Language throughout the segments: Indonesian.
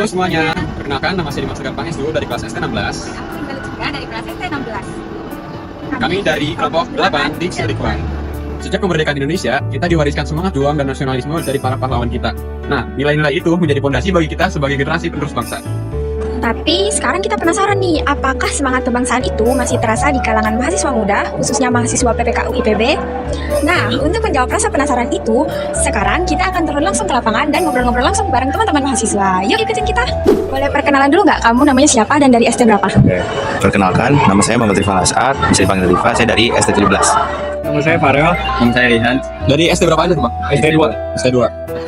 Halo semuanya, perkenalkan nama saya Dimas Gampang Isdu dari kelas ST16. Juga dari kelas ST16. Kami dari kelompok 8 di Selikuan. Sejak kemerdekaan Indonesia, kita diwariskan semangat juang dan nasionalisme dari para pahlawan kita. Nah, nilai-nilai itu menjadi fondasi bagi kita sebagai generasi penerus bangsa. Tapi sekarang kita penasaran nih, apakah semangat kebangsaan itu masih terasa di kalangan mahasiswa muda, khususnya mahasiswa PPKU IPB? Nah, untuk menjawab rasa penasaran itu, sekarang kita akan turun langsung ke lapangan dan ngobrol-ngobrol langsung bareng teman-teman mahasiswa. Yuk ikutin kita. Boleh perkenalan dulu nggak? Kamu namanya siapa dan dari ST berapa? Oke. Perkenalkan, nama saya Muhammad Rifan As'ad, bisa dipanggil Rifa, saya dari ST17. Nama saya Farel. Nama saya Rihan. Dari ST berapa aja tuh, Bang? ST2. ST2.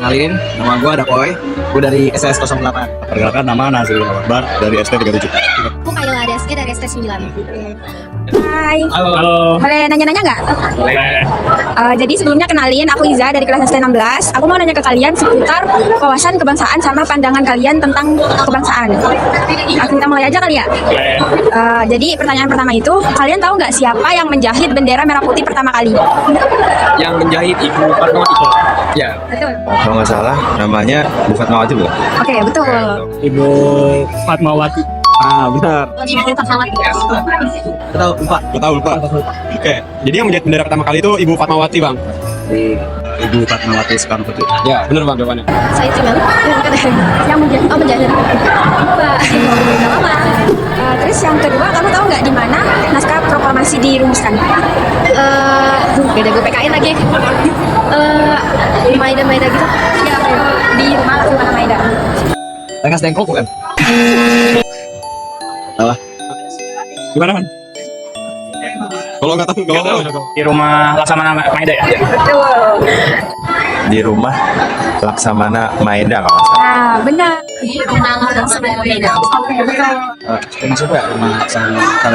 Kenalin, nama gue Dakoy, gue dari SS08. Perkenalkan, nama Nasir Akbar dari ST37. Aku Kayla Deski dari ST9. Hai. Halo. Boleh nanya-nanya nggak? Boleh. Jadi sebelumnya kenalin, aku Iza dari kelas ST16. Aku mau nanya ke kalian seputar wawasan kebangsaan sama pandangan kalian tentang kebangsaan. Kita mulai aja kali ya. Boleh. Jadi pertanyaan pertama itu, kalian tahu nggak siapa yang menjahit bendera merah putih pertama kali? Yang menjahit Ibu Fatmawati. Ya. Betul. Kalau nggak salah, namanya Bu Fatmawati bukan? Oke, betul. Ibu Fatmawati. Ah, benar. Ibu Fatmawati. Tahu lupa. Oke. Jadi yang menjahit bendera pertama kali itu Ibu Fatmawati, Bang. Ibu Fatmawati Soekarno Putri. Ya, benar Bang jawabannya. Saya Cimel. Yang menjahit. Terus yang kedua, kamu tahu nggak di mana naskah proklamasi dirumuskan? Beda gue PKN lagi. Maida gitu. Ya, di rumah Laksmana Maida. Rengas Dengklok bukan? Gimana, Man? Kalau nggak tahu, Di rumah Laksamana Maida ya? Betul. Di rumah Laksamana Maeda kalau nggak salah. Nah, benar. Di rumah Laksmana Maida. Termasuk ya, rumah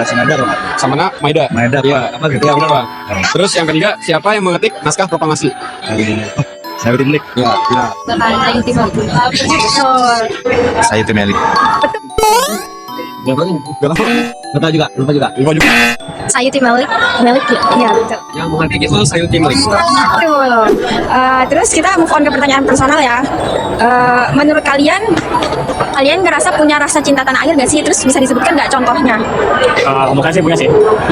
Sinada kalau nggak? Samana Maida. Maeda, Iya, apa gitu? Iya, benar, Bang. Terus yang ketiga, siapa yang mengetik naskah proklamasi? Saya Timlik. Ya, ya. Bapak Ayu Timur. Betul. Saya Timelik. Nggak tahu juga, lupa juga. Lupa juga. Sayu Timalik. Iya, betul. Yang mengetik itu Sayur Timlik. Betul. Terus kita move on ke pertanyaan personal ya. Menurut kalian ngerasa punya rasa cinta tanah air gak sih? Terus bisa disebutkan nggak contohnya? Untuk saya sih punya sih.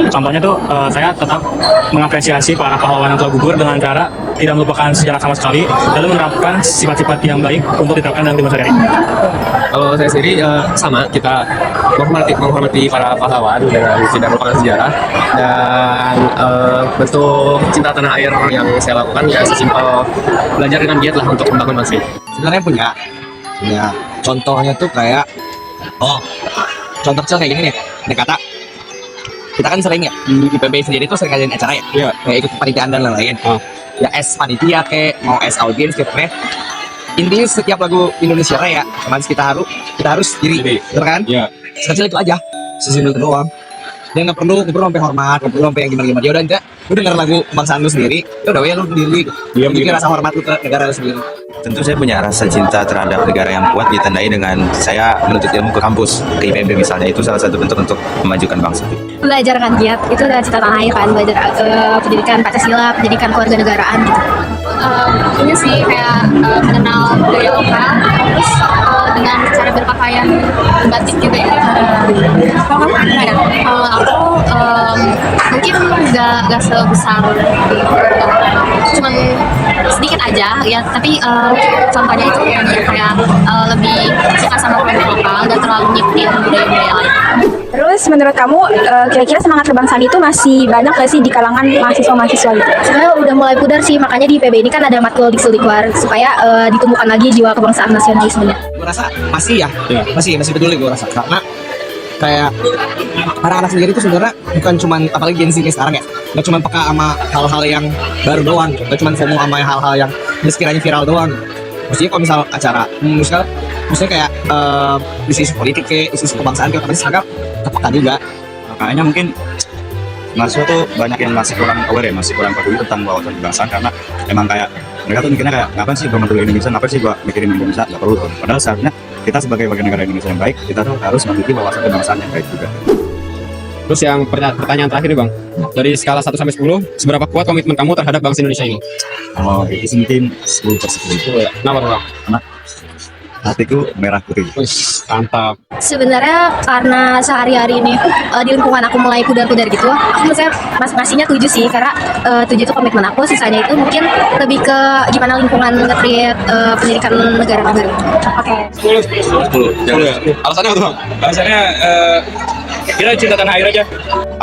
Contohnya tuh saya tetap mengapresiasi para pahlawan yang telah gugur dengan cara tidak melupakan sejarah sama sekali, lalu menerapkan sifat-sifat yang baik untuk diterapkan dalam kehidupan sehari-hari. Kalau saya sendiri sama, kita menghormati para pahlawan dengan tidak melupakan sejarah, dan bentuk cinta tanah air yang saya lakukan ya sesimpel belajar dengan giat lah untuk membangun bangsa. Sebenarnya punya. Contohnya tuh kayak, contoh kecil kayak gini nih. Ada kata, kita kan sering ya di IPB sendiri tuh sering ngadain acara ya. Iya. Kayak ikut kepanitiaan dan lain-lain. Ya es panitia kayak mau es audiens gitu kan. Intinya setiap lagu Indonesia Raya, cuman kita harus diri, bener kan? Iya. Sekecil itu aja, sesimpel itu doang. Dia nggak perlu sampai hormat, nggak perlu sampai yang gimana. Ya udah enggak, lu denger lagu kebangsaan lu sendiri, ya udah ya lu sendiri. Iya, Jadi begitu. rasa hormat lu ke negara lu sendiri. Tentu saya punya rasa cinta terhadap negara yang kuat ditandai dengan saya menuntut ilmu ke kampus, ke IPB misalnya. Itu salah satu bentuk untuk memajukan bangsa. Belajar kan giat, itu adalah cinta tanah air kan. Belajar pendidikan Pancasila, pendidikan kewarganegaraan gitu. Ini sih kayak mengenal budaya lokal, terus dengan cara berpakaian batik juga ya. Kalau kamu gimana? Kalau aku mungkin nggak sebesar cuman sedikit aja ya, tapi contohnya itu ya kayak lebih suka sama produk lokal, nggak terlalu ngikutin budaya-budaya lain. Terus menurut kamu kira-kira semangat kebangsaan itu masih banyak gak sih di kalangan mahasiswa-mahasiswa gitu? Sebenarnya udah mulai pudar sih, makanya di IPB ini kan ada matkul Diksulikwar supaya ditumbuhkan lagi jiwa kebangsaan nasionalismenya. Gue rasa masih ya, Iya. masih peduli gue rasa, karena kayak anak-anak sendiri tuh sebenarnya bukan cuman, apalagi Gen Z kayak sekarang ya, nggak cuma peka sama hal-hal yang baru doang, nggak cuma FOMO sama hal-hal yang sekiranya viral doang. Maksudnya kalau misal acara, misalnya kayak isu-isu politik kayak isu-isu kebangsaan kayak pasti sangat terpeka juga. Makanya mungkin mahasiswa tuh banyak yang masih kurang aware ya, masih kurang peduli tentang wawasan kebangsaan, karena emang kayak mereka tuh mikirnya kayak ngapain sih gua peduli Indonesia, ngapain sih gua mikirin Indonesia, nggak perlu tuh. Padahal seharusnya kita sebagai warga negara Indonesia yang baik, kita tuh harus memiliki wawasan kebangsaan yang baik juga. Terus yang pertanyaan terakhir nih, Bang, dari skala 1 sampai 10, seberapa kuat komitmen kamu terhadap bangsa Indonesia ini? Kalau itu sih mungkin 10/10 itu ya. Kenapa, Bang? hatiku merah putih. Mantap. Sebenarnya karena sehari-hari ini di lingkungan aku mulai pudar-pudar gitu, aku menurut saya ngasihnya 7 sih, karena 7 itu komitmen aku, sisanya itu mungkin lebih ke gimana lingkungan nge-treat pendidikan negara baru. Oke. 10. Alasannya apa tuh Bang? Alasannya kita cinta tanah air aja.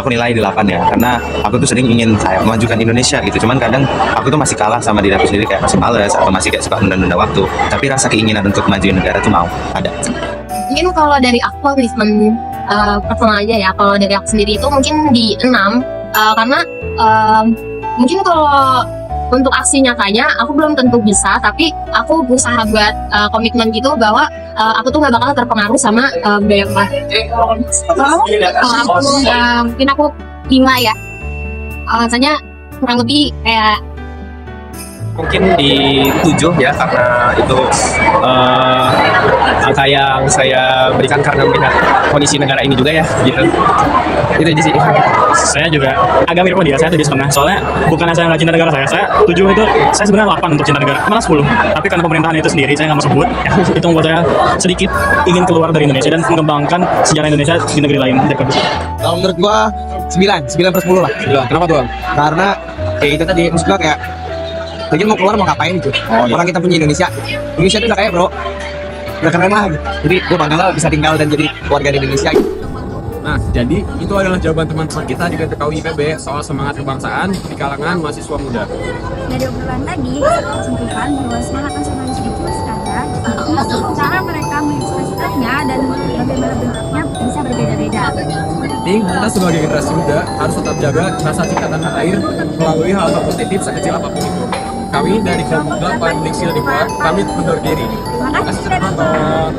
Aku nilai 8 ya, karena aku tuh sering ingin kayak memajukan Indonesia gitu. Cuman kadang aku tuh masih kalah sama diri aku sendiri, kayak masih males atau masih kayak suka menunda-nunda waktu. Tapi rasa keinginan untuk majuin negara tuh mau ada. Mungkin kalau dari aku komitmen personal aja ya, kalau dari aku sendiri itu mungkin di 6, karena mungkin kalau untuk aksi nyatanya aku belum tentu bisa, tapi aku berusaha buat komitmen gitu bahwa aku tuh nggak bakal terpengaruh sama budaya luar. Kalau aku mungkin aku 5 ya, alasannya kurang lebih kayak Mungkin di 7 ya, karena itu angka yang saya berikan karena melihat kondisi negara ini juga ya, gitu. Itu aja sih. Saya juga agak mirip sama dia, saya 7,5. Soalnya bukannya saya nggak cinta negara saya 7 itu, saya sebenarnya 8 untuk cinta negara, malah 10. Tapi karena pemerintahan itu sendiri, saya nggak mau sebut, itu membuat saya sedikit ingin keluar dari Indonesia dan mengembangkan sejarah Indonesia di negeri lain. Kalau menurut gua 9/10 lah. Kenapa tuh Bang? Karena kayak itu tadi, maksud gua kayak lagi mau keluar mau ngapain gitu. Orang kita punya Indonesia itu udah kaya bro, udah keren lah gitu. Jadi gua bangga lah bisa tinggal dan jadi warga di Indonesia gitu. Nah, jadi itu adalah jawaban teman-teman kita di PPKU IPB soal semangat kebangsaan di kalangan mahasiswa muda. Dari obrolan tadi, kita simpulkan bahwa semangat nasionalisme itu sekarang cara mereka mengekspresikannya dan bagaimana bentuknya bisa berbeda-beda. Penting, kita sebagai generasi muda harus tetap jaga rasa cinta tanah air melalui hal-hal positif sekecil apapun itu. Kami dari kelompok 8 Diksi Dibuat, kami undur diri. Terima kasih sudah nonton.